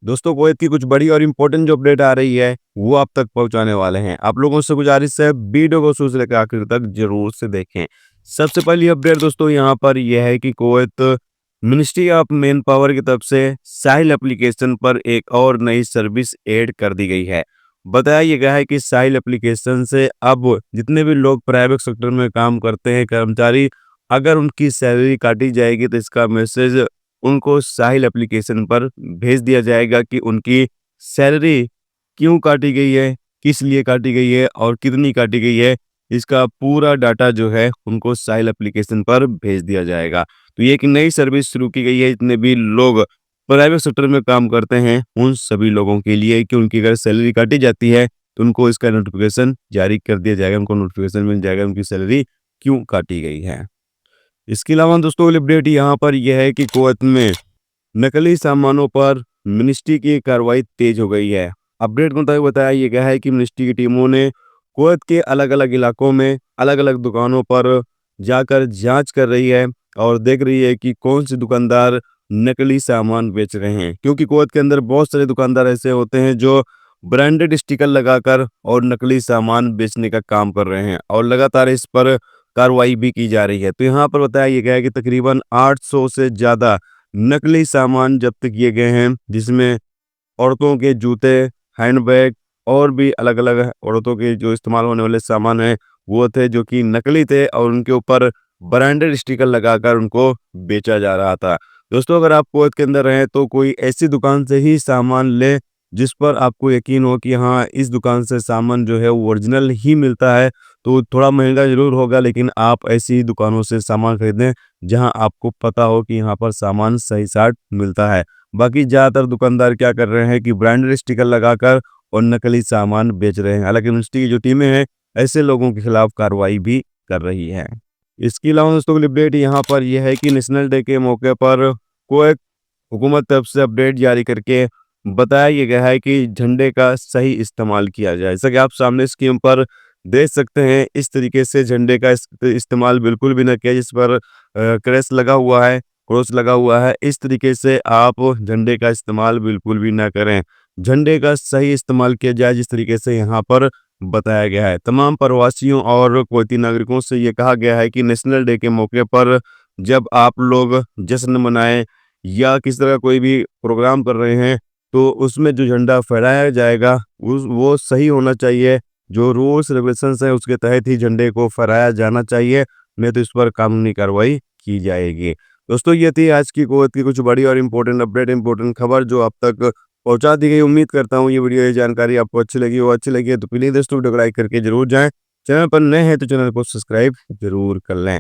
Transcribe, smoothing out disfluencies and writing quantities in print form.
दोस्तों कुवैत की कुछ बड़ी और इम्पोर्टेंट जो अपडेट आ रही है वो आप तक पहुंचाने वाले हैं। आप लोगों से गुजारिश है वीडियो को शुरू से लेकर आखिर तक जरूर से देखें। सबसे पहली अपडेट दोस्तों यहाँ पर यह है कि Kuwait ministry of man power की तरफ से साहिल एप्लीकेशन पर एक और नई सर्विस ऐड कर दी गई है। बताया यह गया है कि साहिल एप्लीकेशन से अब जितने भी लोग प्राइवेट सेक्टर में काम करते हैं कर्मचारी, अगर उनकी सैलरी काटी जाएगी तो इसका मैसेज उनको साहिल एप्लीकेशन पर भेज दिया जाएगा कि उनकी सैलरी क्यों काटी गई है, किस लिए काटी गई है और कितनी काटी गई है। इसका पूरा डाटा जो है उनको साहिल एप्लीकेशन पर भेज दिया जाएगा। तो ये एक नई सर्विस शुरू की गई है जितने भी लोग प्राइवेट सेक्टर में काम करते हैं उन सभी लोगों के लिए कि उनकी अगर सैलरी काटी जाती है तो उनको इसका नोटिफिकेशन जारी कर दिया जाएगा, उनको नोटिफिकेशन मिल जाएगा उनकी सैलरी क्यों काटी गई है। इसके अलावा दोस्तों अगली अपडेट यहाँ पर यह है कि कुवैत में नकली सामानों पर मिनिस्ट्री की कार्रवाई तेज हो गई है। अपडेट के मुताबिक बताया यह गया है कि मिनिस्ट्री की टीमों ने कुवैत के अलग अलग इलाकों में अलग अलग दुकानों पर जाकर जांच कर रही है और देख रही है कि कौन से दुकानदार नकली सामान बेच रहे हैं, क्योंकि कुवैत के अंदर बहुत सारे दुकानदार ऐसे होते हैं जो ब्रांडेड स्टिकर लगाकर और नकली सामान बेचने का काम कर रहे हैं और लगातार इस पर कार्रवाई भी की जा रही है। तो यहाँ पर बताया यह गया है कि तकरीबन 800 से ज़्यादा नकली सामान जब्त किए गए हैं, जिसमें औरतों के जूते, हैंडबैग और भी अलग-अलग औरतों के जो इस्तेमाल होने वाले सामान हैं, वो थे जो कि नकली थे और उनके ऊपर ब्रांडेड स्टिकर लगाकर उनको बेचा जा रहा था। दोस्तों अगर आप कुवैत के अंदर हैं तो कोई ऐसी दुकान से ही सामान लें जिस पर आपको यकीन हो कि हाँ, इस दुकान से सामान जो है वो ओरिजिनल ही मिलता है। तो थोड़ा महँगा ज़रूर होगा लेकिन आप ऐसी दुकानों से सामान खरीदें जहाँ आपको पता हो कि यहाँ पर सामान सही-साट मिलता है। बाकी ज़्यादातर दुकानदार क्या कर रहे हैं कि ब्रांडेड स्टिकर लगाकर और नकली सामान बेच रहे हैं। हालाँकि मिनिस्ट्री की जो टीमें हैं, ऐसे लोगों के खिलाफ कार्रवाई भी कर रही हैं। इसके अलावा दोस्तों अगली अपडेट यहाँ पर यह है कि नेशनल डे के मौके पर कुवैत हुकूमत तरफ से अपडेट जारी करके बताया ये गया है कि झंडे का सही इस्तेमाल किया जाए। जैसा कि आप सामने स्क्रीन पर देख सकते हैं, इस तरीके से झंडे का इस्तेमाल बिल्कुल भी ना किया जिस पर क्रॉस लगा हुआ है, इस तरीके से आप झंडे का इस्तेमाल बिल्कुल भी ना करें। झंडे का सही इस्तेमाल किया जाए जिस तरीके से यहाँ पर बताया गया है। तमाम प्रवासियों और कुवैती नागरिकों से ये कहा गया है कि नेशनल डे के मौके पर जब आप लोग जश्न मनाएं या किसी तरह कोई भी प्रोग्राम कर रहे हैं तो उसमें जो झंडा फहराया जाएगा उस वो सही होना चाहिए। जो रूल्स रेगुलेशंस हैं उसके तहत ही झंडे को फहराया जाना चाहिए, नहीं तो इस पर कानूनी कार्रवाई की जाएगी। दोस्तों ये थी आज की कुवैत की कुछ बड़ी और इम्पोर्टेंट अपडेट, इम्पोर्टेंट खबर जो आप तक पहुंचा दी गई। उम्मीद करता हूँ ये वीडियो, ये जानकारी आपको अच्छी लगी हो। अच्छी लगी है तो प्लीज़ दोस्तों वीडियो को लाइक करके जरूर जाएं। चैनल पर नए हैं तो चैनल को सब्सक्राइब जरूर कर लें।